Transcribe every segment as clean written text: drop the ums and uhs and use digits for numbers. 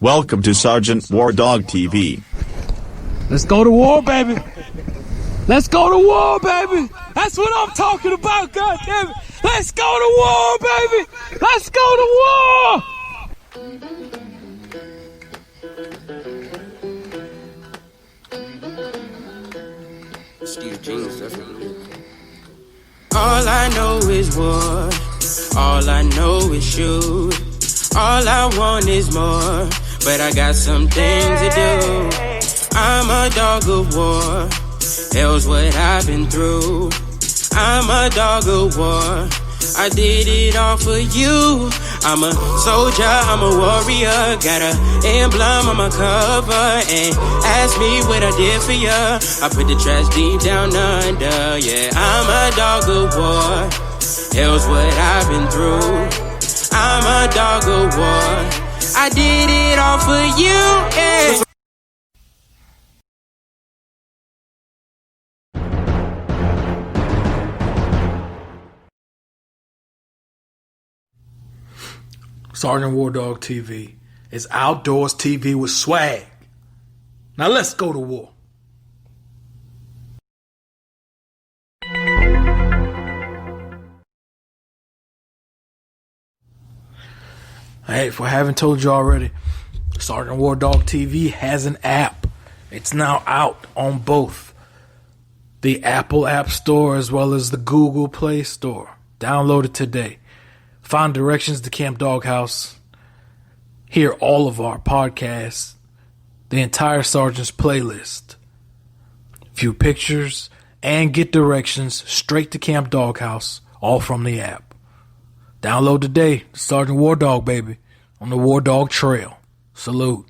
Welcome to Sergeant War Dog TV. Let's go to war, baby. Let's go to war, baby. That's what I'm talking about, goddammit. Let's go to war, baby. Let's go to war. Excuse jeans, definitely. All I know is war. All I know is shoot. All I want is more, but I got some things to do. I'm a dog of war. Hell's what I've been through. I'm a dog of war. I did it all for you. I'm a soldier, I'm a warrior. Got an emblem on my cover. And ask me what I did for ya. I put the trash deep down under. Yeah, I'm a dog of war. Hell's what I've been through. I'm a dog of war. I did it all for you, yeah. Sergeant War Dog TV is outdoors TV with swag. Now let's go to war. Hey, if I haven't told you already, Sergeant War Dog TV has an app. It's now out on both the Apple App Store as well as the Google Play Store. Download it today. Find directions to Camp Doghouse. Hear all of our podcasts. The entire Sergeant's playlist. View pictures and get directions straight to Camp Doghouse, all from the app. Download today, Sergeant War Dog, baby, on the War Dog Trail. Salute.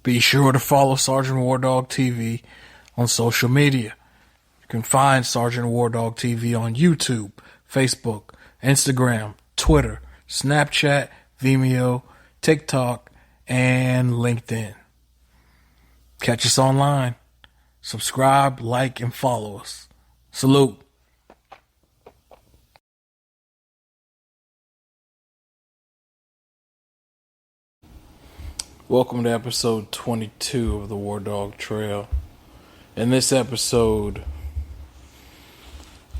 Be sure to follow Sergeant War Dog TV on social media. You can find Sergeant War Dog TV on YouTube, Facebook, Instagram, Twitter, Snapchat, Vimeo, TikTok, and LinkedIn. Catch us online. Subscribe, like, and follow us. Salute. Welcome to episode 22 of the War Dog Trail. In this episode,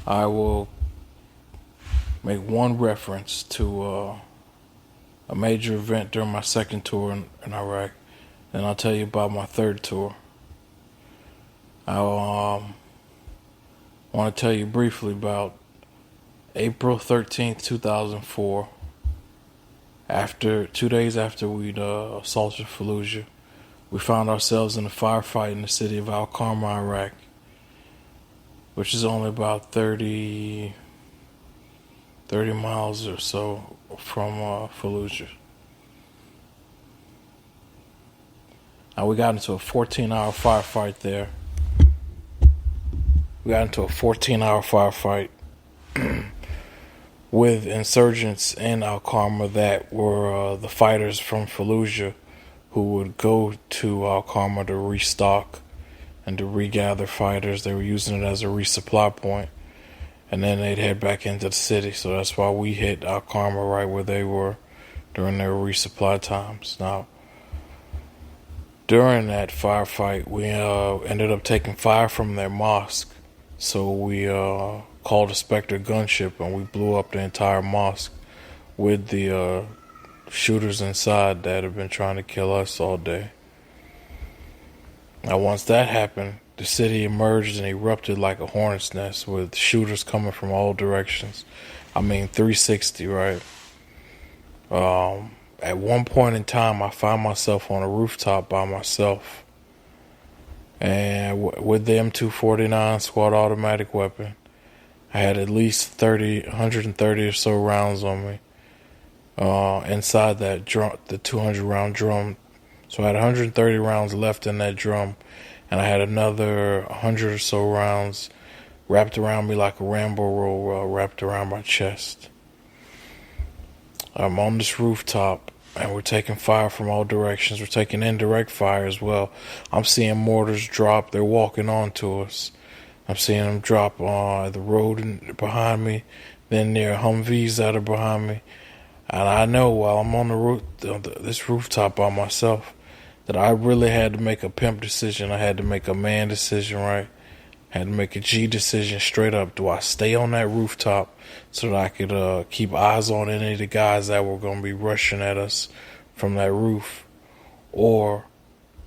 I will make one reference to a major event during my second tour in Iraq, and I'll tell you about my third tour. I want to tell you briefly about April 13th, 2004. 2 days after we'd assaulted Fallujah, we found ourselves in a firefight in the city of Al-Qarma, Iraq, which is only about 30 miles or so from Fallujah. Now we got into a 14-hour firefight there. With insurgents in Al-Qarma that were the fighters from Fallujah who would go to Al-Qarma to restock and to regather fighters. They were using it as a resupply point, and then they'd head back into the city. So that's why we hit Al-Qarma right where they were during their resupply times. Now, during that firefight, we ended up taking fire from their mosque. So we called a Spectre gunship, and we blew up the entire mosque with the shooters inside that had been trying to kill us all day. Now, once that happened, the city emerged and erupted like a hornet's nest with shooters coming from all directions. I mean, 360, right? At one point in time, I found myself on a rooftop by myself, and with the M249 squad automatic weapon, I had at least 130 or so rounds on me inside that drum, the 200-round drum. So I had 130 rounds left in that drum, and I had another 100 or so rounds wrapped around me like a Rambo roll wrapped around my chest. I'm on this rooftop, and we're taking fire from all directions. We're taking indirect fire as well. I'm seeing mortars drop. They're walking onto us. I'm seeing them drop on the road behind me, then near Humvees that are behind me. And I know while I'm on this rooftop by myself, that I really had to make a pimp decision. I had to make a man decision, right? I had to make a G decision straight up. Do I stay on that rooftop so that I could keep eyes on any of the guys that were going to be rushing at us from that roof? Or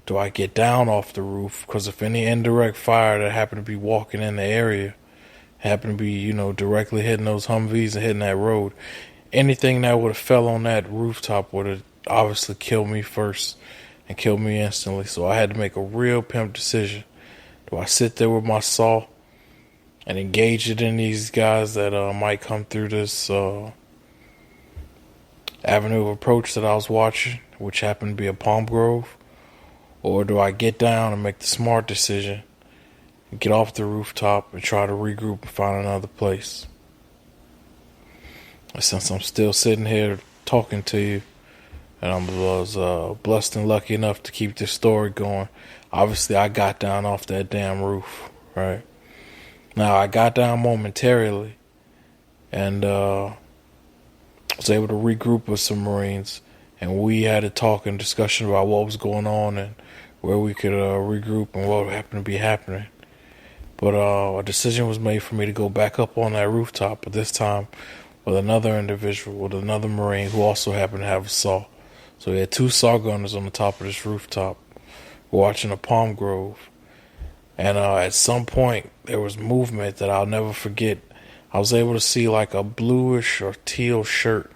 do I get down off the roof? Because if any indirect fire that happened to be walking in the area, happened to be, directly hitting those Humvees and hitting that road, anything that would have fell on that rooftop would have obviously killed me first and killed me instantly. So I had to make a real pimp decision. Do I sit there with my saw and engage it in these guys that might come through this avenue of approach that I was watching, which happened to be a palm grove? Or do I get down and make the smart decision and get off the rooftop and try to regroup and find another place? And since I'm still sitting here talking to you, and I was blessed and lucky enough to keep this story going, obviously I got down off that damn roof, right? Now, I got down momentarily and was able to regroup with some Marines, and we had a talk and discussion about what was going on and where we could regroup and what happened to be happening. But a decision was made for me to go back up on that rooftop, but this time with another individual, with another Marine who also happened to have a saw. So we had two saw gunners on the top of this rooftop. We're watching a palm grove. And at some point, there was movement that I'll never forget. I was able to see like a bluish or teal shirt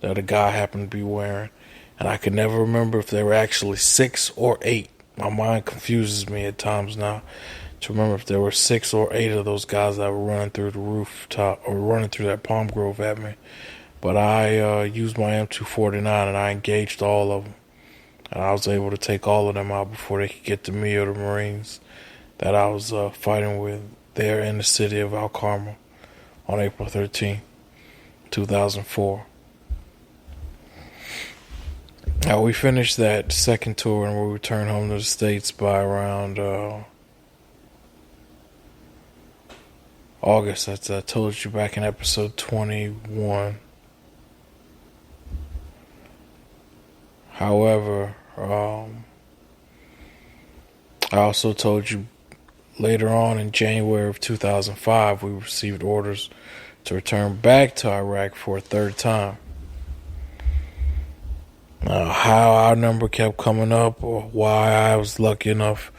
that a guy happened to be wearing. And I could never remember if they were actually 6 or 8. My mind confuses me at times now to remember if there were 6 or 8 of those guys that were running through the rooftop or running through that palm grove at me. But I used my M249 and I engaged all of them. And I was able to take all of them out before they could get to me or the Marines that I was fighting with there in the city of Al Carmel on April 13, 2004. Now, we finished that second tour and we returned home to the States by around August, as I told you back in episode 21. However, I also told you later on in January of 2005, we received orders to return back to Iraq for a third time. How our number kept coming up or why I was lucky enough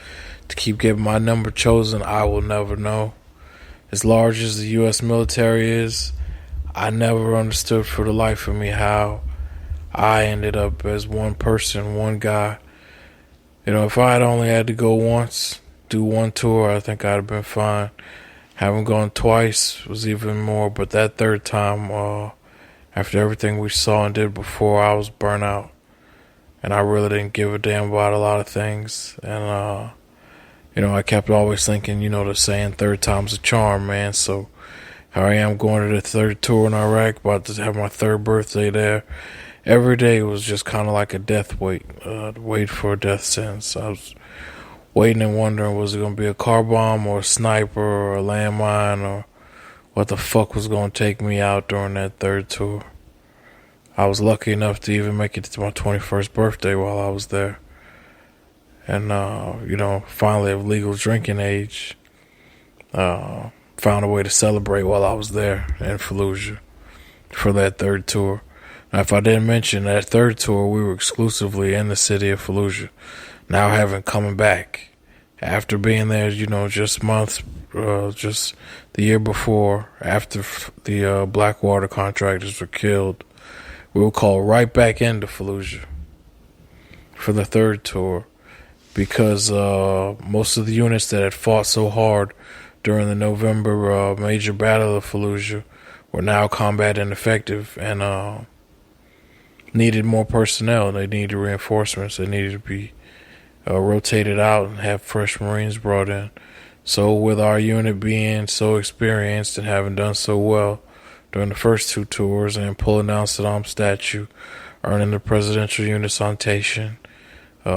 to keep getting my number chosen, I will never know. As large as the U.S. military is, I never understood for the life of me how I ended up as one person, one guy. If I had only had to go once, do one tour, I think I'd have been fine. Having gone twice was even more, but that third time, after everything we saw and did before, I was burnt out. And I really didn't give a damn about a lot of things. And, I kept always thinking, the saying, third time's a charm, man. So here I am going to the third tour in Iraq, about to have my third birthday there. Every day was just kind of like a death wait for a death sentence. I was waiting and wondering, was it going to be a car bomb or a sniper or a landmine or what the fuck was going to take me out during that third tour. I was lucky enough to even make it to my 21st birthday while I was there. And, finally of legal drinking age, found a way to celebrate while I was there in Fallujah for that third tour. Now, if I didn't mention that third tour, we were exclusively in the city of Fallujah. Now having coming back after being there, just months, just the year before, after the Blackwater contractors were killed, we were called right back into Fallujah for the third tour because most of the units that had fought so hard during the November major battle of Fallujah were now combat ineffective and needed more personnel. They needed reinforcements. They needed to be rotated out and have fresh Marines brought in. So with our unit being so experienced and having done so well during the first two tours and pulling down Saddam's statue earning the presidential unit citation,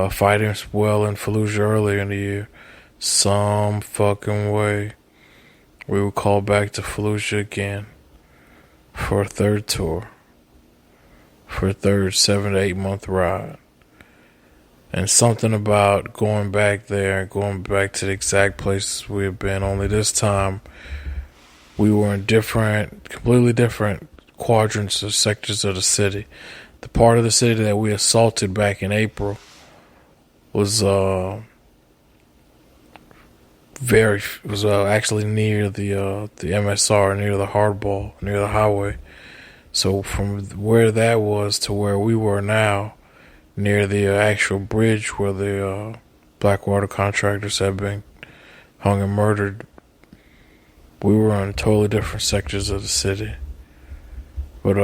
fighting well in Fallujah earlier in the year. Some fucking way, we were called back to Fallujah again for a third tour, for a third 7 to 8 month ride. And something about going back there, going back to the exact places we had been, only this time we were in completely different quadrants or sectors of the city. The part of the city that we assaulted back in April was actually near the MSR, near the hardball, near the highway. So from where that was to where we were now, near the actual bridge where the Blackwater contractors had been hung and murdered, we were in totally different sectors of the city. But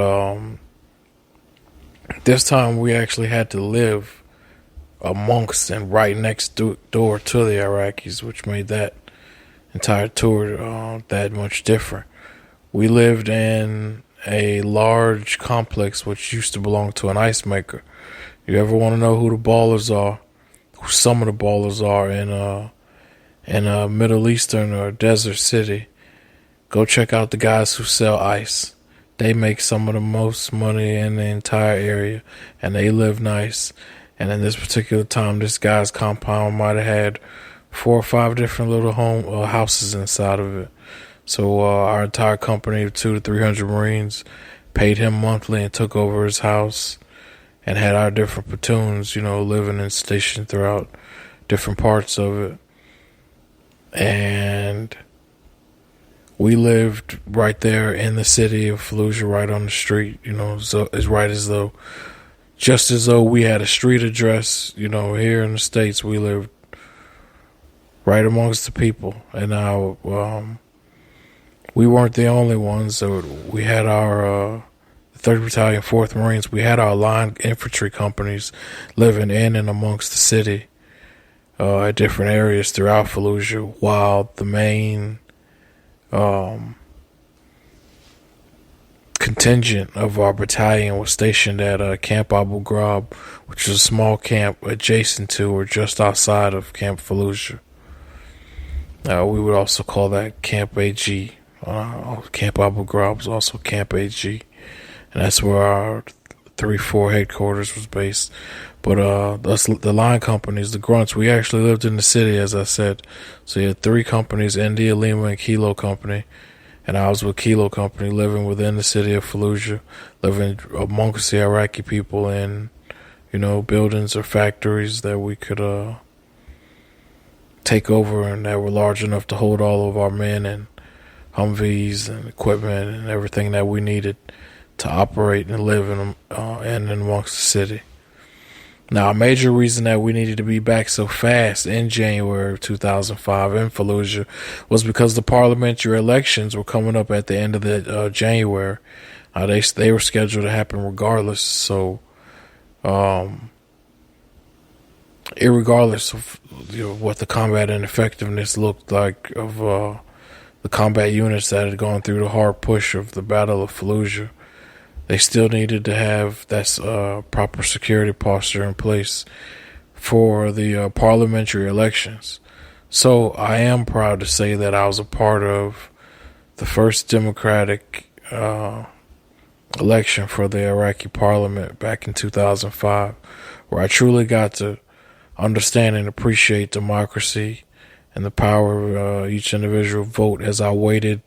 this time we actually had to live amongst and right next door to the Iraqis, which made that entire tour that much different. We lived in a large complex which used to belong to an ice maker. You ever want to know who the ballers are, who some of the ballers are in a Middle Eastern or desert city, go check out the guys who sell ice. They make some of the most money in the entire area, and they live nice. And in this particular time, this guy's compound might have had 4 or 5 different little houses inside of it. So our entire company of 200 to 300 Marines paid him monthly and took over his house, and had our different platoons, living and stationed throughout different parts of it. And we lived right there in the city of Fallujah, right on the street, so it's right just as though we had a street address, here in the States, we lived right amongst the people. And now, we weren't the only ones. So we had our 3rd Battalion, 4th Marines, we had our line infantry companies living in and amongst the city at different areas throughout Fallujah, while the main contingent of our battalion was stationed at Camp Abu Ghraib, which is a small camp adjacent to or just outside of Camp Fallujah. We would also call that Camp AG. Camp Abu Ghraib was also Camp AG, and that's where our 3-4 headquarters was based. But the line companies, the grunts, we actually lived in the city, as I said. So you had 3 companies, India, Lima, and Kilo Company. And I was with Kilo Company, living within the city of Fallujah, living amongst the Iraqi people in, buildings or factories that we could take over, and that were large enough to hold all of our men and Humvees and equipment and everything that we needed to operate and live in and amongst the city. Now, a major reason that we needed to be back so fast in January of 2005 in Fallujah was because the parliamentary elections were coming up at the end of the January. They were scheduled to happen regardless. So, irregardless of what the combat and effectiveness looked like of the combat units that had gone through the hard push of the Battle of Fallujah, they still needed to have that proper security posture in place for the parliamentary elections. So I am proud to say that I was a part of the first democratic election for the Iraqi parliament back in 2005, where I truly got to understand and appreciate democracy and the power of each individual vote, as I waited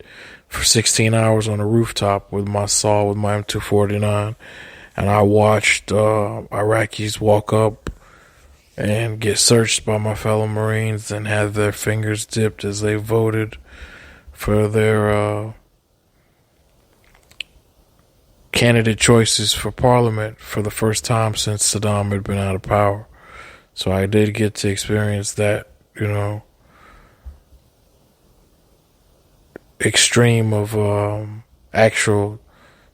for 16 hours on a rooftop with my saw, with my M249, and I watched Iraqis walk up and get searched by my fellow Marines and have their fingers dipped as they voted for their candidate choices for parliament for the first time since Saddam had been out of power. So I did get to experience that, extreme of actual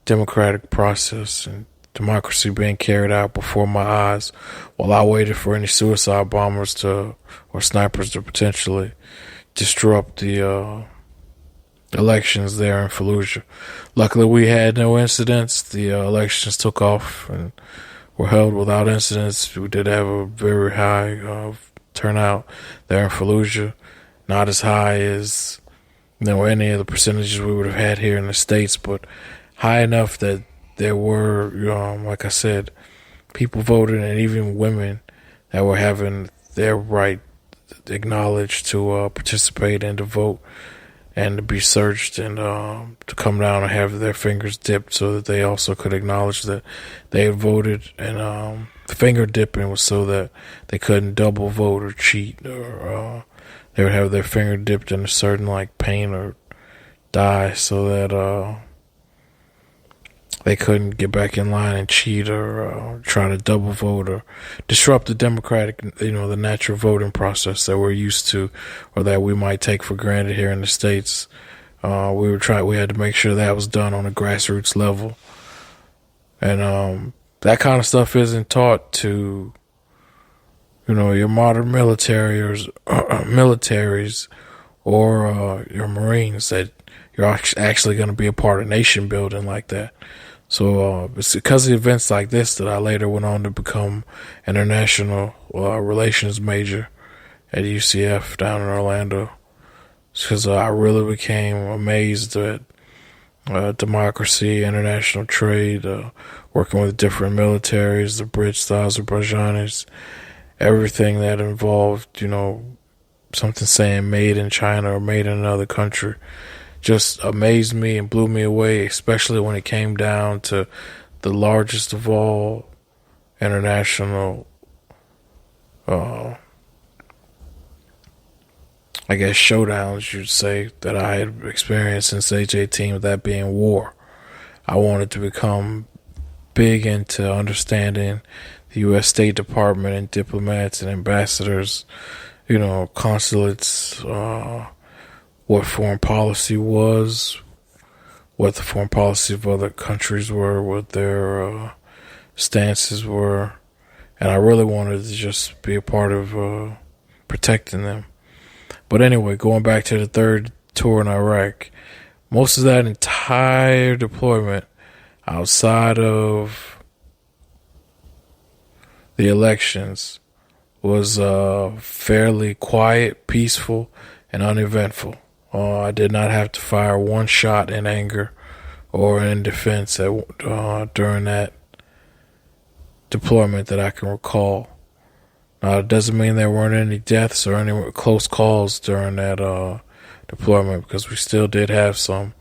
democratic process and democracy being carried out before my eyes, while I waited for any suicide bombers or snipers to potentially disrupt the elections there in Fallujah. Luckily, we had no incidents. The elections took off, and were held without incidents. We did have a very high turnout there in Fallujah, not as high as any of the percentages we would have had here in the States, but high enough that there were, like I said, people voted, and even women that were having their right acknowledged to participate and to vote and to be searched and to come down and have their fingers dipped so that they also could acknowledge that they had voted. And the finger dipping was so that they couldn't double vote or cheat, or they would have their finger dipped in a certain like paint or dye so that they couldn't get back in line and cheat or try to double vote or disrupt the democratic, the natural voting process that we're used to or that we might take for granted here in the States. We had to make sure that was done on a grassroots level. And that kind of stuff isn't taught to, your modern militaries or your Marines, that you're actually going to be a part of nation building like that. So it's because of events like this that I later went on to become an international relations major at UCF down in Orlando. Because I really became amazed at democracy, international trade, working with different militaries, the Brits, the Azerbaijanis, everything that involved, something saying made in China or made in another country. Just amazed me and blew me away, especially when it came down to the largest of all international, showdowns, you'd say, that I had experienced since age 18, that being war. I wanted to become big into understanding the U.S. State Department and diplomats and ambassadors, consulates, what foreign policy was, what the foreign policy of other countries were, what their stances were. And I really wanted to just be a part of protecting them. But anyway, going back to the third tour in Iraq, most of that entire deployment outside of the elections was fairly quiet, peaceful, and uneventful. I did not have to fire one shot in anger or in defense during that deployment that I can recall. It doesn't mean there weren't any deaths or any close calls during that deployment, because we still did have some.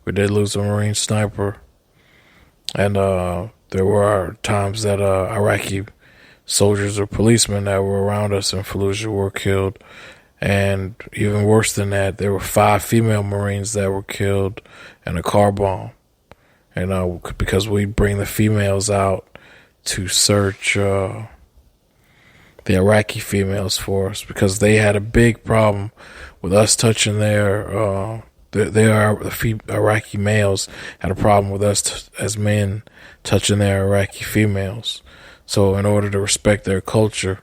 We did lose a Marine sniper, and there were times that Iraqi soldiers or policemen that were around us in Fallujah were killed. And even worse than that, there were 5 female Marines that were killed in a car bomb. And because we bring the females out to search the Iraqi females for us, because they had a big problem with us touching the Iraqi males had a problem with us as men touching their Iraqi females. So in order to respect their culture,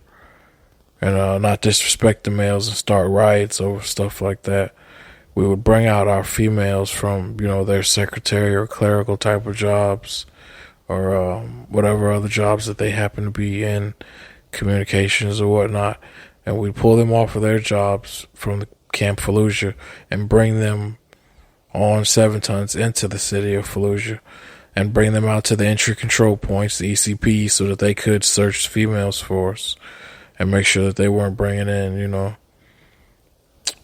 and not disrespect the males and start riots over stuff like that, we would bring out our females from, their secretary or clerical type of jobs or whatever other jobs that they happen to be in, communications or whatnot, and we'd pull them off of their jobs from the Camp Fallujah and bring them on 7 tons into the city of Fallujah and bring them out to the entry control points, the ECP, so that they could search females for us and make sure that they weren't bringing in,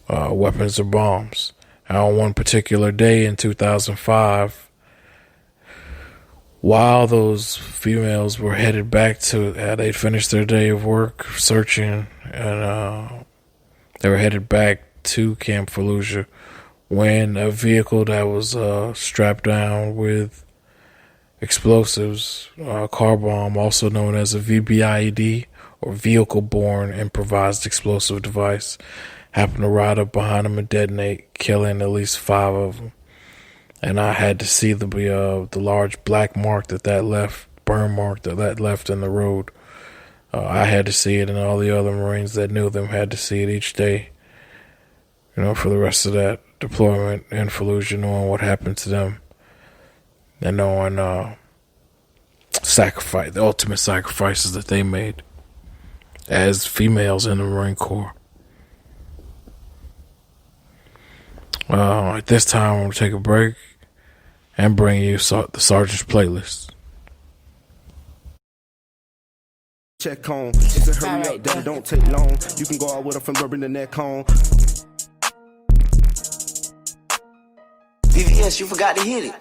weapons or bombs. And on one particular day in 2005, while those females were headed back to, they'd finished their day of work searching, and they were headed back to Camp Fallujah, when a vehicle that was strapped down with explosives, car bomb, also known as a VBIED, or vehicle-borne improvised explosive device, happened to ride up behind them and detonate, killing at least 5 of them. And I had to see the large black mark that left, burn mark that left in the road. I had to see it, and all the other Marines that knew them had to see it each day, for the rest of that deployment in Fallujah, knowing what happened to them and knowing the ultimate sacrifices that they made as females in the Marine Corps. At this time, I'm going to take a break and bring you the Sergeant's Playlist. Check on. She said, hurry up, daddy, don't take long. You can go out with her from rubbing the neck on. VVS, you forgot to hit it.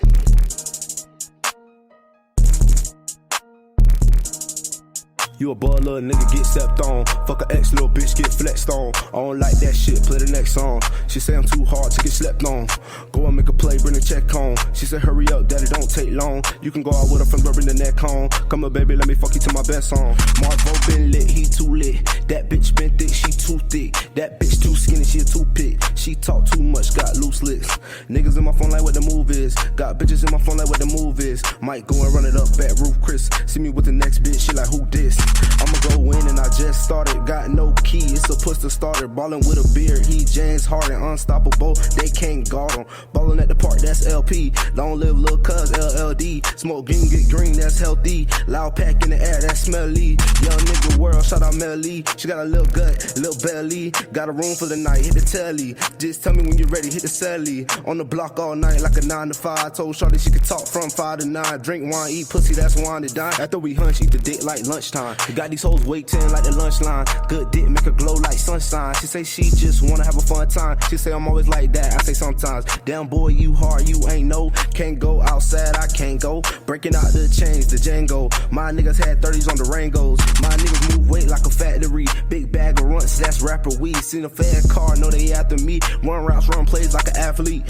You a bud, little nigga, get stepped on. Fuck a ex, little bitch, get flexed on. I don't like that shit, play the next song. She say I'm too hard to get slept on. Go and make a play, bring the check on. She said, hurry up, daddy, don't take long. You can go out with her from rubbing the neck on. Come on, baby, let me fuck you to my best song. Marvo been lit, he too lit. That bitch been thick, she too thick. That bitch too skinny, she a toothpick. She talk too much, got loose lips. Niggas in my phone like what the move is. Got bitches in my phone like what the move is. Might go and run it up at Roof Chris. See me with the next bitch, she like, who this? I'ma go in and I just started. Got no key, it's a push to starter. Ballin' with a beard, he James Harden. Unstoppable, they can't guard him. Ballin' at the park, that's LP. Long live lil' cuz, LLD. Smoke green, get green, that's healthy. Loud pack in the air, that's smelly. Young nigga world, shout out Melly. She got a little gut, a little belly. Got a room for the night, hit the telly. Just tell me when you're ready, hit the celly. On the block all night like a 9 to 5. Told Shorty she could talk from 5 to 9. Drink wine, eat pussy, that's wine to dine. After we hunch, eat the dick like lunchtime. Got these hoes waiting like the lunch line. Good dick make her glow like sunshine. She say she just wanna have a fun time. She say I'm always like that, I say sometimes. Damn boy, you hard, you ain't no. Can't go outside, I can't go. Breaking out the chains, the Django. My niggas had 30s on the Rangos. My niggas move weight like a factory. Big bag of runts, that's rapper weed. Seen a fast car, know they after me. Run routes, run plays like an athlete.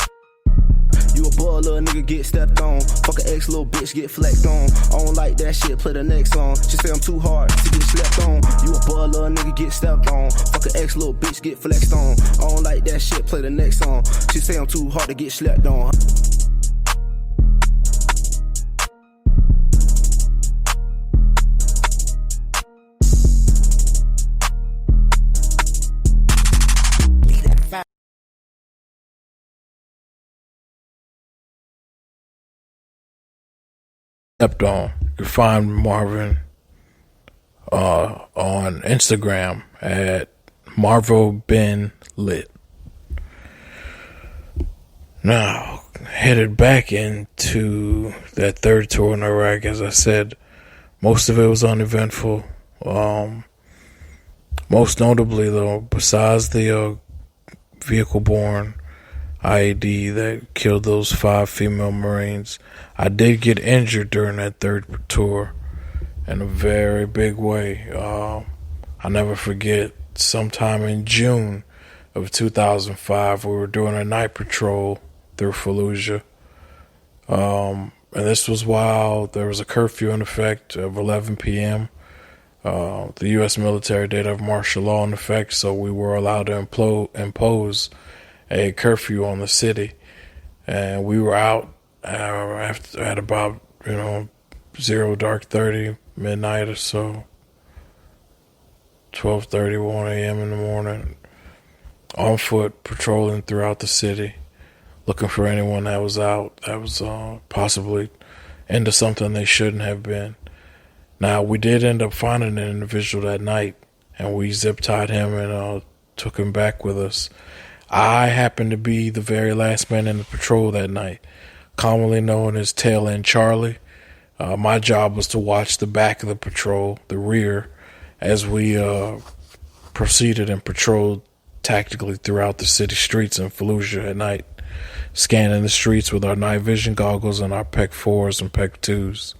You a bud, little nigga, get stepped on. Fuck a ex, little bitch, get flexed on. I don't like that shit, play the next song. She say I'm too hard to get slept on. You a bud, little nigga, get stepped on. Fuck a ex, little bitch, get flexed on. I don't like that shit, play the next song. She say I'm too hard to get slept on. Stepped on. You can find Marvin on Instagram at Marvo Ben Lit. Now, headed back into that third tour in Iraq, as I said, most of it was uneventful. Most notably, though, besides the vehicle-borne IED that killed those 5 female Marines, I did get injured during that third tour in a very big way. I'll never forget, sometime in June of 2005, we were doing a night patrol through Fallujah. And this was while there was a curfew in effect of 11 p.m. The U.S. military did have martial law in effect, so we were allowed to impose a curfew on the city. And we were out at about, 0:30, midnight or so, 12:30, 1 a.m. in the morning, on foot, patrolling throughout the city, looking for anyone that was out, that was possibly into something they shouldn't have been. Now, we did end up finding an individual that night, and we zip-tied him and took him back with us. I happened to be the very last man in the patrol that night, commonly known as Tail End Charlie. My job was to watch the back of the patrol, the rear, as we proceeded and patrolled tactically throughout the city streets in Fallujah at night, scanning the streets with our night vision goggles and our PEC 4s and PEC 2s.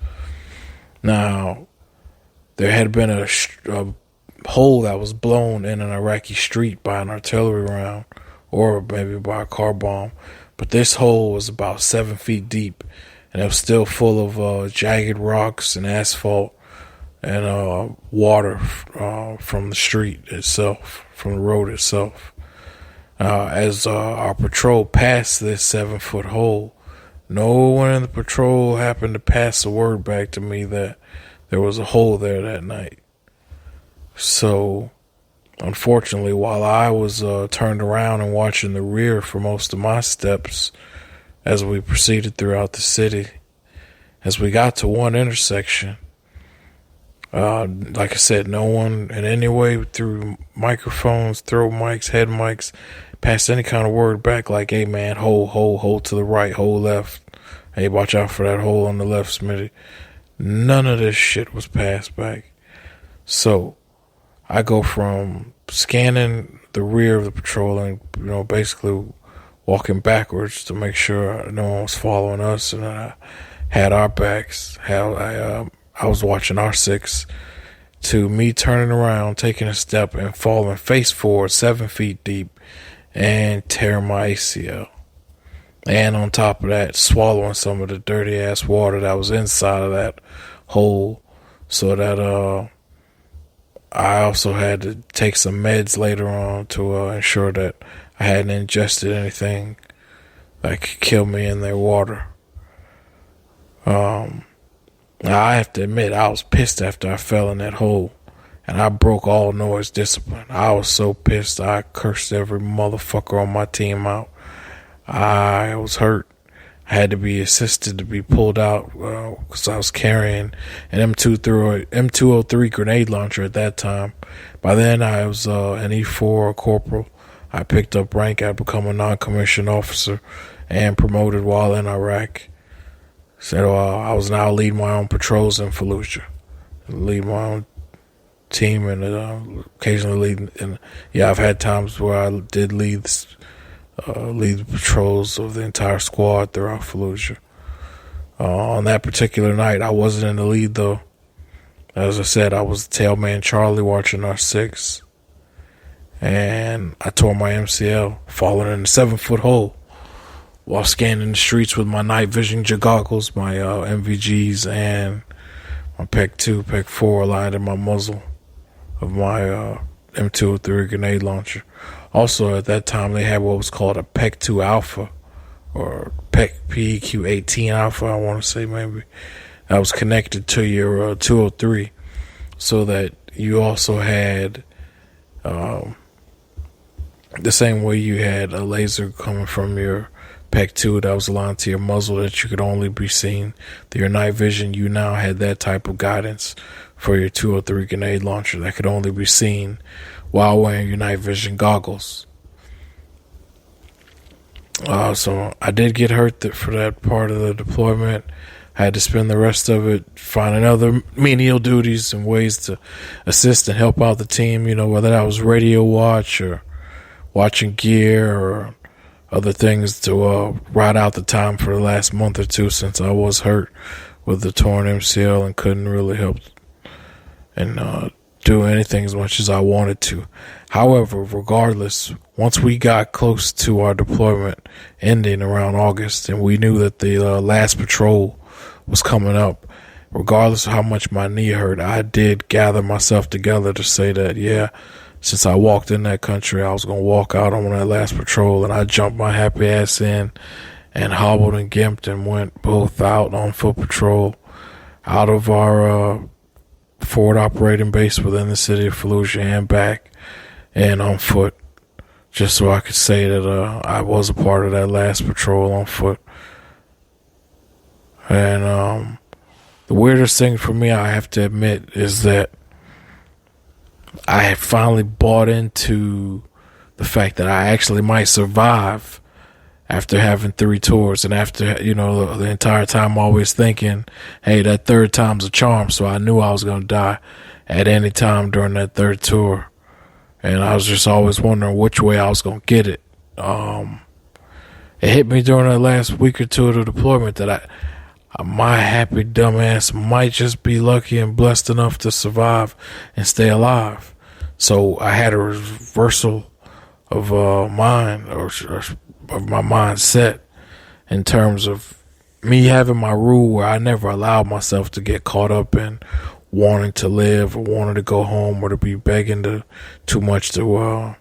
Now, there had been a hole that was blown in an Iraqi street by an artillery round, or maybe by a car bomb, but this hole was about 7 feet deep, and it was still full of jagged rocks and asphalt and water from the street itself, from the road itself. As our patrol passed this 7-foot hole, no one in the patrol happened to pass the word back to me that there was a hole there that night. So, unfortunately, while I was turned around and watching the rear for most of my steps as we proceeded throughout the city, as we got to one intersection, Like I said, no one in any way through microphones, throw mics, head mics, passed any kind of word back like, hey man, hold to the right, hold left. Hey, watch out for that hole on the left, Smitty. None of this shit was passed back. So I go from scanning the rear of the patrol and, basically walking backwards to make sure no one was following us, and I had our backs. I was watching our six, to me turning around, taking a step, and falling face forward 7 feet deep and tearing my ACL. And on top of that, swallowing some of the dirty ass water that was inside of that hole, so that I also had to take some meds later on to ensure that I hadn't ingested anything that could kill me in their water. Now I have to admit, I was pissed after I fell in that hole, and I broke all noise discipline. I was so pissed, I cursed every motherfucker on my team out. I was hurt. I had to be assisted to be pulled out because I was carrying an M203 grenade launcher at that time. By then, I was an E4 corporal. I picked up rank. I'd become a non-commissioned officer and promoted while in Iraq. So I was now leading my own patrols in Fallujah, lead my own team, and occasionally lead. And yeah, I've had times where I did lead the patrols of the entire squad throughout Fallujah. On that particular night, I wasn't in the lead though. As I said, I was tailman Charlie watching our six, and I tore my MCL falling in a 7-foot hole while scanning the streets with my night vision goggles, my MVGs, and my PEC 2, PEC 4 aligned in my muzzle of my M203 grenade launcher. Also, at that time, they had what was called a PEC 2 Alpha, or PEQ 18 Alpha, I want to say maybe. That was connected to your 203, so that you also had the same way you had a laser coming from your PEC 2 that was aligned to your muzzle that you could only be seen through your night vision. You now had that type of guidance for your 203 grenade launcher that could only be seen while wearing your night vision goggles. So I did get hurt for that part of the deployment. I had to spend the rest of it finding other menial duties and ways to assist and help out the team, whether that was radio watch or watching gear or other things to ride out the time for the last month or two, since I was hurt with the torn MCL and couldn't really help and do anything as much as I wanted to. However, regardless, once we got close to our deployment ending around August, and we knew that the last patrol was coming up, regardless of how much my knee hurt, I did gather myself together to say that, yeah, since I walked in that country, I was going to walk out on that last patrol. And I jumped my happy ass in and hobbled and gimped and went both out on foot patrol out of our forward operating base within the city of Fallujah and back, and on foot, just so I could say that I was a part of that last patrol on foot. And the weirdest thing for me, I have to admit, is that I had finally bought into the fact that I actually might survive after having 3 tours, and after, the entire time always thinking, hey, that third time's a charm. So I knew I was going to die at any time during that third tour. And I was just always wondering which way I was going to get it. It hit me during that last week or two of the deployment that my happy dumbass might just be lucky and blessed enough to survive and stay alive. So I had a reversal of mind, or of my mindset, in terms of me having my rule where I never allowed myself to get caught up in wanting to live or wanting to go home or to be begging too much to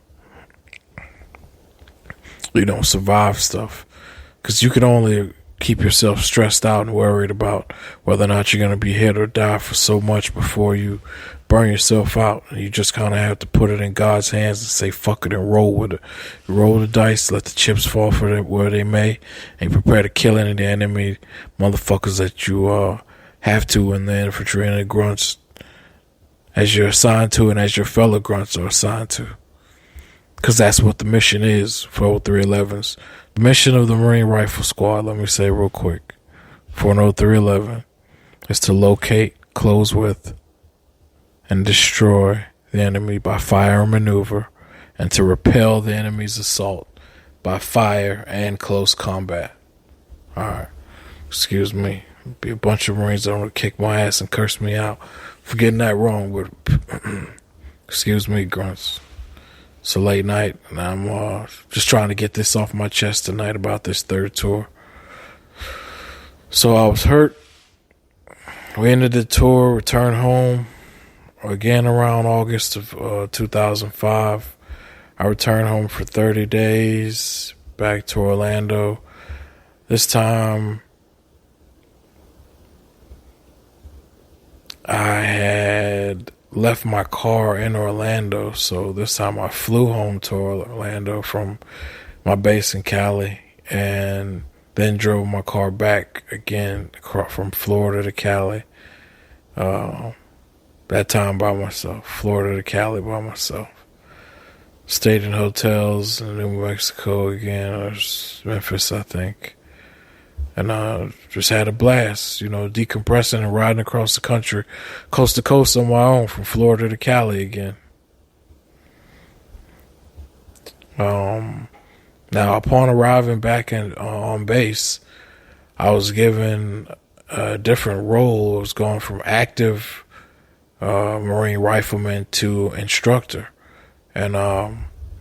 survive stuff. Because you can only keep yourself stressed out and worried about whether or not you're going to be hit or die for so much before you burn yourself out. And you just kind of have to put it in God's hands and say fuck it and roll with it. Roll the dice, let the chips fall for it where they may, and prepare to kill any of the enemy motherfuckers that you have to, and the infantry and the grunts as you're assigned to and as your fellow grunts are assigned to. Because that's what the mission is for 0311s. The mission of the Marine Rifle Squad, let me say real quick, for an 0311 is to locate, close with, and destroy the enemy by fire and maneuver, and to repel the enemy's assault by fire and close combat. Alright, excuse me. Be a bunch of Marines that want to kick my ass and curse me out for getting that wrong. But excuse me, grunts. It's a late night, and I'm just trying to get this off my chest tonight about this third tour. So I was hurt. We ended the tour, returned home again around August of 2005. I returned home for 30 days back to Orlando. This time I had left my car in Orlando, so this time I flew home to Orlando from my base in Cali, and then drove my car back again from Florida to Cali. That time by myself, Florida to Cali by myself. Stayed in hotels in New Mexico again, or Memphis, I think. And I just had a blast, decompressing and riding across the country, coast to coast on my own, from Florida to Cali again. Now, upon arriving back on base, I was given a different role. I was going from active Marine rifleman to instructor. And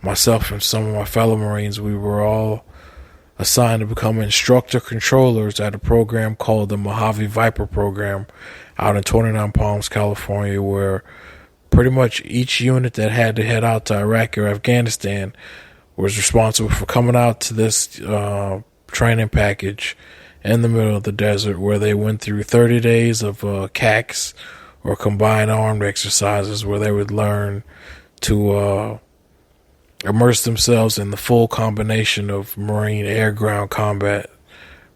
myself and some of my fellow Marines, we were all assigned to become instructor controllers at a program called the Mojave Viper program out in 29 Palms, California, where pretty much each unit that had to head out to Iraq or Afghanistan was responsible for coming out to this training package in the middle of the desert, where they went through 30 days of CACs, or combined armed exercises, where they would learn to immerse themselves in the full combination of Marine air-ground combat,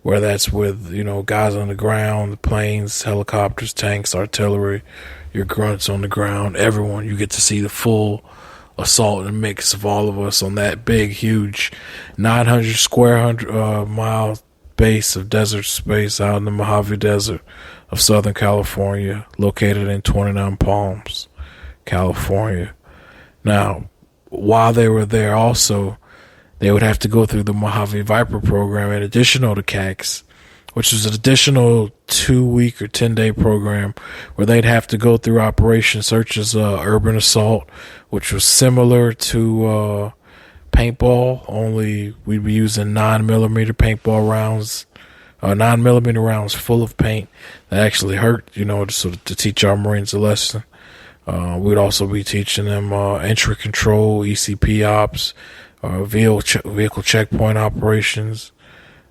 where that's with, guys on the ground, planes, helicopters, tanks, artillery, your grunts on the ground, everyone. You get to see the full assault and mix of all of us on that big, huge 900 square mile base of desert space out in the Mojave Desert of Southern California, located in 29 Palms, California. Now, while they were there also, they would have to go through the Mojave Viper program in addition to CACs, which was an additional 2-week or 10-day program where they'd have to go through operations such as urban assault, which was similar to paintball, only we'd be using 9mm paintball rounds, 9mm rounds full of paint that actually hurt, to teach our Marines a lesson. We'd also be teaching them entry control, ECP ops, vehicle checkpoint operations,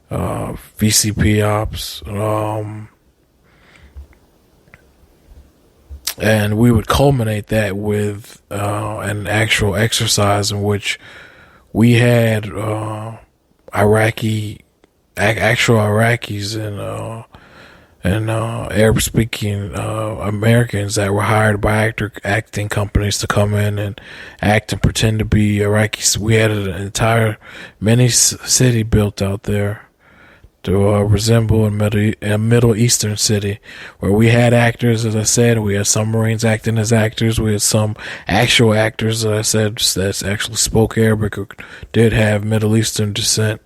VCP ops, and we would culminate that with an actual exercise in which we had actual Iraqis and Arab-speaking Americans that were hired by acting companies to come in and act and pretend to be Iraqis. We had an entire mini city built out there to resemble a Middle Eastern city, where we had actors, as I said. We had some Marines acting as actors. We had some actual actors, as I said, that actually spoke Arabic or did have Middle Eastern descent.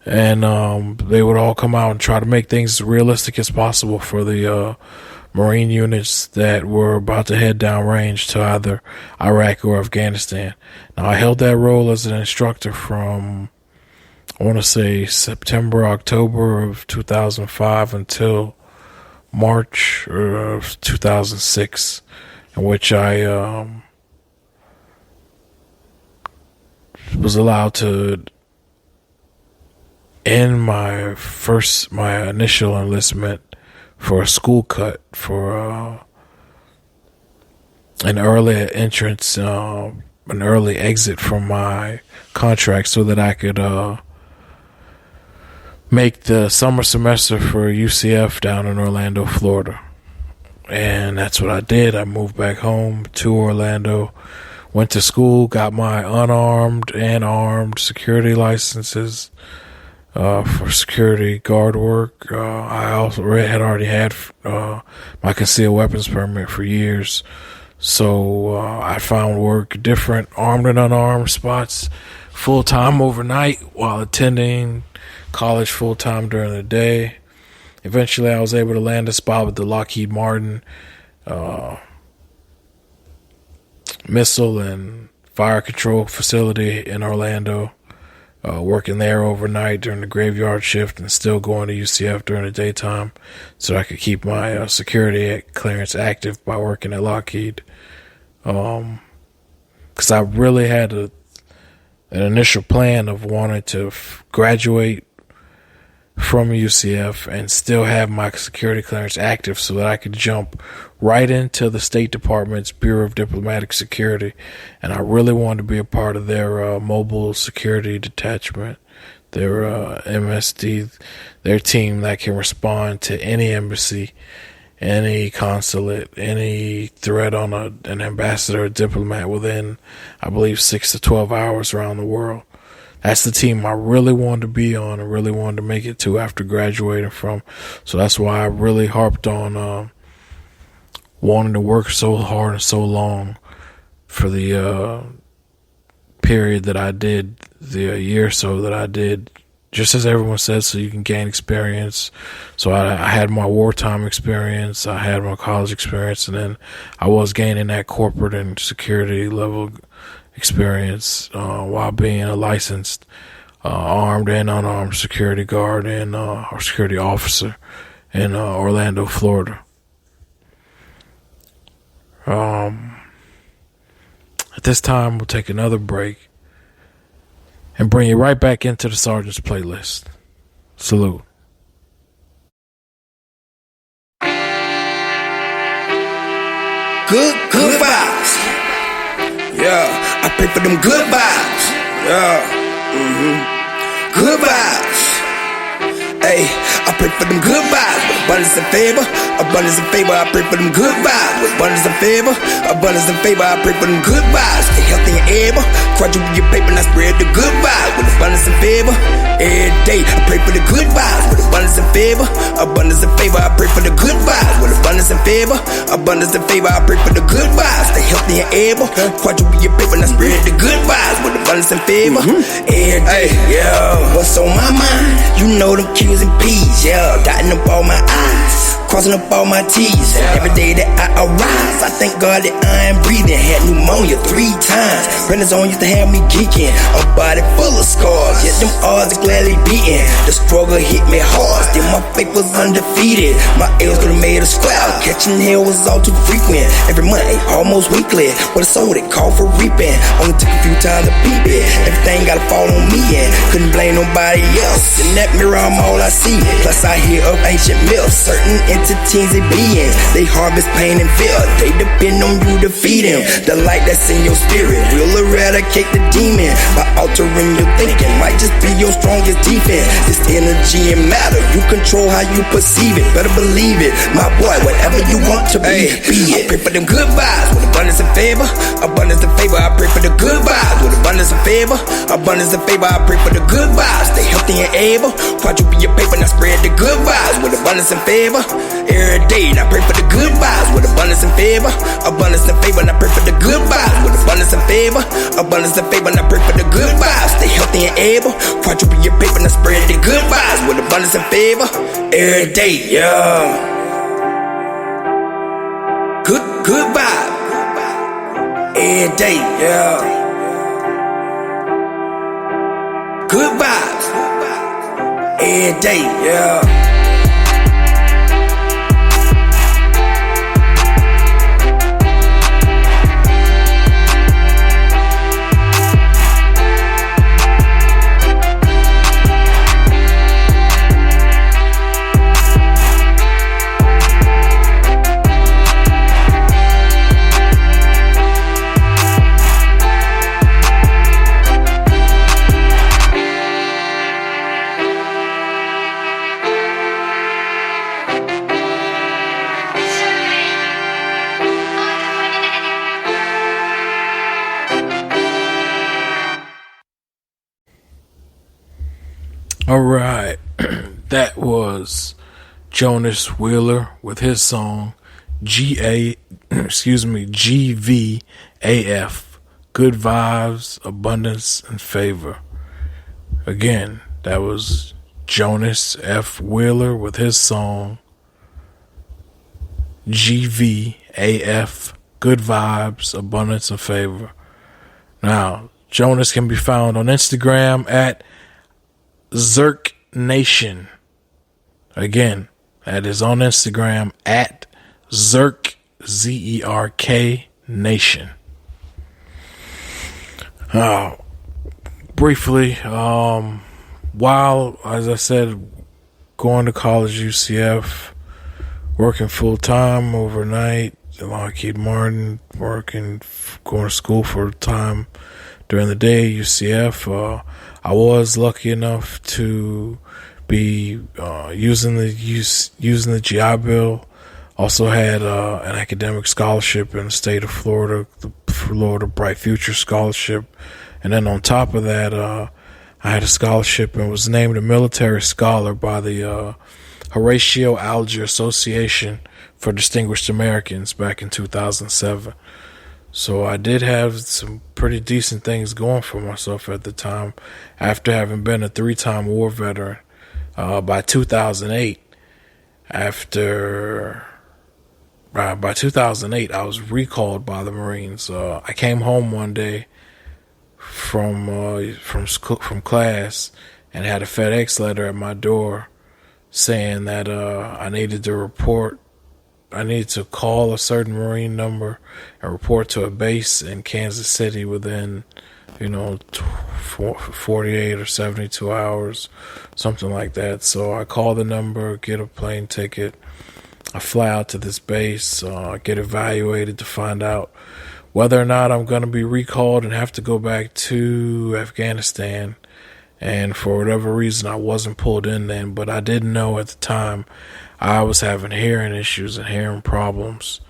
And they would all come out and try to make things as realistic as possible for the Marine units that were about to head downrange to either Iraq or Afghanistan. Now, I held that role as an instructor from, I want to say, September, October of 2005 until March of 2006, in which I was allowed to in my initial enlistment for a school cut for an early entrance, an early exit from my contract, so that I could make the summer semester for UCF down in Orlando, Florida. And that's what I did. I moved back home to Orlando, went to school, got my unarmed and armed security licenses for security guard work. I also had already had my concealed weapons permit for years. So I found work, different armed and unarmed spots, full-time overnight while attending college full-time during the day. Eventually, I was able to land a spot with the Lockheed Martin missile and fire control facility in Orlando, working there overnight during the graveyard shift and still going to UCF during the daytime so I could keep my security clearance active by working at Lockheed. Because I really had an initial plan of wanting to graduate from UCF and still have my security clearance active so that I could jump right into the State Department's Bureau of Diplomatic Security. And I really wanted to be a part of their mobile security detachment, their MSD, their team that can respond to any embassy, any consulate, any threat on an ambassador or diplomat within, I believe, 6 to 12 hours around the world. That's the team I really wanted to be on and really wanted to make it to after graduating from. So that's why I really harped on wanting to work so hard and so long for the period that I did, the year or so that I did, just as everyone says, so you can gain experience. So I had my wartime experience, I had my college experience, and then I was gaining that corporate and security level experience while being a licensed armed and unarmed security guard and or security officer in Orlando, Florida. At this time, we'll take another break and bring you right back into the Sergeant's playlist. Salute. Good vibes. Yeah, I pray for them good vibes. Yeah, good vibes. Hey, I pray for them good vibes with abundance and favor. Abundance and favor, I pray for them good vibes with abundance and favor. Abundance and favor, I pray for them good vibes. Stay healthy and able. Quadruple your paper and I spread the good vibes with abundance and favor. Every day, I pray for the good vibes with abundance and favor. Abundance and favor, I pray for the good vibes with abundance and favor. Abundance and favor, I pray for the good vibes. Stay healthy and able. Quadruple your paper and I spread the good vibes with abundance and favor. Every day, yeah. What's on my mind? You know them Q's and P's, yeah. Dotting up all my I's, crossing up all my T's. Every day that I arise, I thank God that I am breathing. Had pneumonia 3 times. Prednisone used to have me geeking. A body full of scars, yet them odds are gladly beaten. The struggle hit me hard, still my faith was undefeated. My L's could've made a square. Catching hell was all too frequent. Every month, almost weekly. With a soul that called for reaping. Only took a few times to peep it. Everything gotta fall on me and couldn't blame nobody else. In that mirror, I'm all I see. Plus I hear of ancient myths. Certain entities they beings, they harvest pain and fear. They depend on you to feed them. The light that's in your spirit will eradicate the demon by altering your thinking. Might just be your strongest defense. This energy and matter, you control how you perceive it. Better believe it, my boy. Whatever you want to be it. I pray for them good vibes with abundance and favor. Abundance and favor, I pray for the good vibes with abundance and favor. Abundance and favor, I pray for the good vibes. Stay healthy and able. Quadruple your paper, now spread the good vibes with abundance and favor. Every day, and I pray for the good vibes with abundance and favor. Abundance and favor, and I pray for the good vibes with abundance and favor. Abundance and favor, and I pray for the good vibes. Stay healthy and able. Quadruple your paper, and I spread the good vibes with abundance and favor. Every day, yeah. Good vibe. Every day, yeah. Good vibes. Every day, yeah. All right. That was Jonas Wheeler with his song GVAF, Good Vibes, Abundance, and Favor. Again, that was Jonas F. Wheeler with his song GVAF, Good Vibes, Abundance, and Favor. Now, Jonas can be found on Instagram at Zerk Nation. Again, that is on Instagram at Zerk, Zerk Nation. Briefly, while, as I said, going to college, UCF, working full time overnight, Lockheed Martin, going to school for time during the day, UCF, I was lucky enough to be using the GI Bill. Also had an academic scholarship in the state of Florida, the Florida Bright Future Scholarship. And then on top of that, I had a scholarship and was named a military scholar by the Horatio Alger Association for Distinguished Americans back in 2007. So I did have some pretty decent things going for myself at the time, after having been a 3-time war veteran. By 2008, by 2008, I was recalled by the Marines. I came home one day from class and had a FedEx letter at my door saying that I needed to call a certain Marine number and report to a base in Kansas City within 48 or 72 hours, something like that. So I call the number, get a plane ticket, I fly out to this base, get evaluated to find out whether or not I'm going to be recalled and have to go back to Afghanistan. And for whatever reason, I wasn't pulled in then, but I didn't know at the time I was having hearing issues and hearing problems.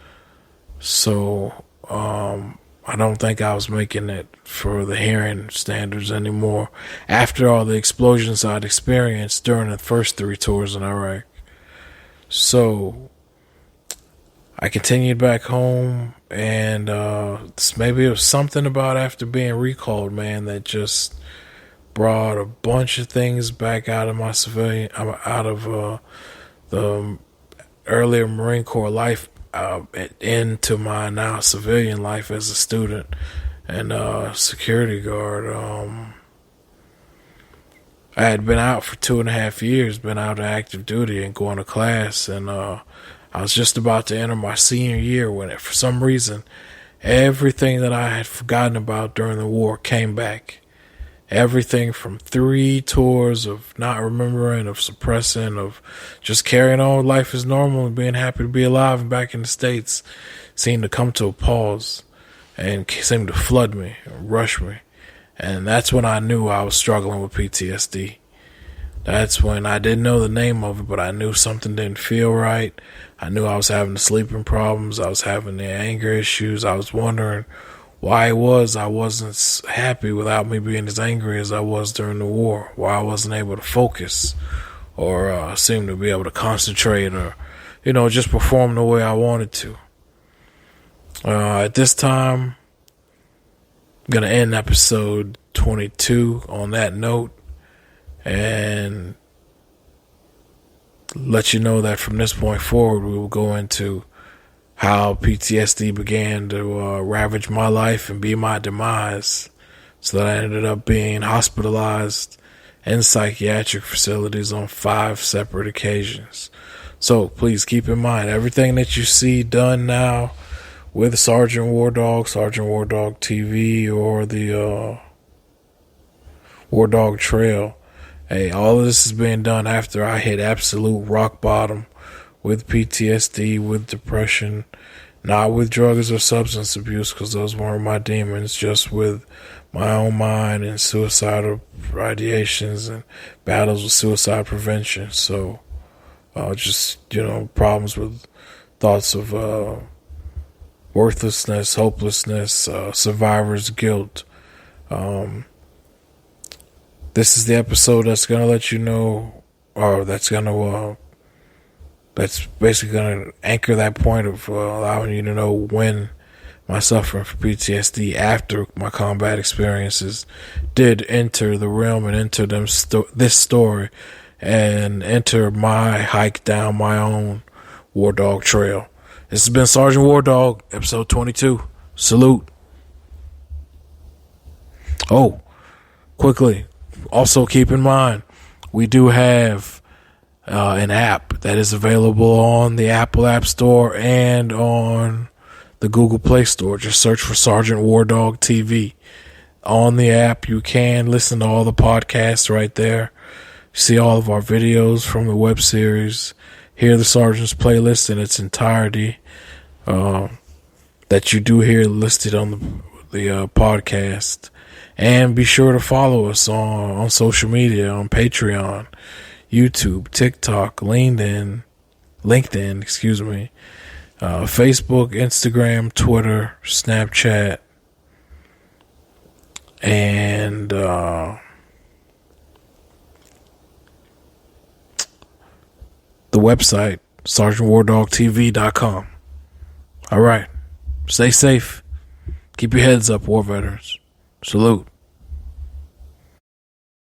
So I don't think I was making it for the hearing standards anymore after all the explosions I'd experienced during the first 3 tours in Iraq. So I continued back home, and maybe it was something about after being recalled, man, that just brought a bunch of things back out of my the earlier Marine Corps life into my now civilian life as a student and security guard. I had been out for 2.5 years, been out of active duty and going to class, and I was just about to enter my senior year when, for some reason, everything that I had forgotten about during the war came back. Everything from 3 tours of not remembering, of suppressing, of just carrying on life as normal and being happy to be alive and back in the States seemed to come to a pause and seemed to flood me and rush me. And that's when I knew I was struggling with PTSD. That's when I didn't know the name of it, but I knew something didn't feel right. I knew I was having the sleeping problems. I was having the anger issues. I was wondering why I wasn't happy without me being as angry as I was during the war. Why I wasn't able to focus or seem to be able to concentrate or, just perform the way I wanted to. At this time, I'm going to end episode 22 on that note and let you know that from this point forward, we will go into how PTSD began to ravage my life and be my demise, so that I ended up being hospitalized in psychiatric facilities on 5 separate occasions. So please keep in mind, everything that you see done now with Sergeant War Dog TV, or the War Dog Trail, hey, all of this is being done after I hit absolute rock bottom with PTSD, with depression, not with drugs or substance abuse, because those weren't my demons, just with my own mind and suicidal ideations and battles with suicide prevention. So problems with thoughts of worthlessness, hopelessness, survivor's guilt, this is the episode that's going to let you know, or that's basically going to anchor that point of allowing you to know when my suffering from PTSD after my combat experiences did enter the realm and enter this story and enter my hike down my own War Dog trail. This has been Sergeant War Dog, episode 22. Salute. Oh, quickly, also keep in mind, we do have an app that is available on the Apple App Store and on the Google Play Store. Just search for Sergeant War Dog TV. On the app, you can listen to all the podcasts right there. See all of our videos from the web series. Hear the Sergeant's playlist in its entirety that you do hear listed on the podcast. And be sure to follow us on social media, on Patreon, YouTube, TikTok, LinkedIn, Facebook, Instagram, Twitter, Snapchat, and the website, sergeantwardogtv.com. All right. Stay safe. Keep your heads up, war veterans. Salute.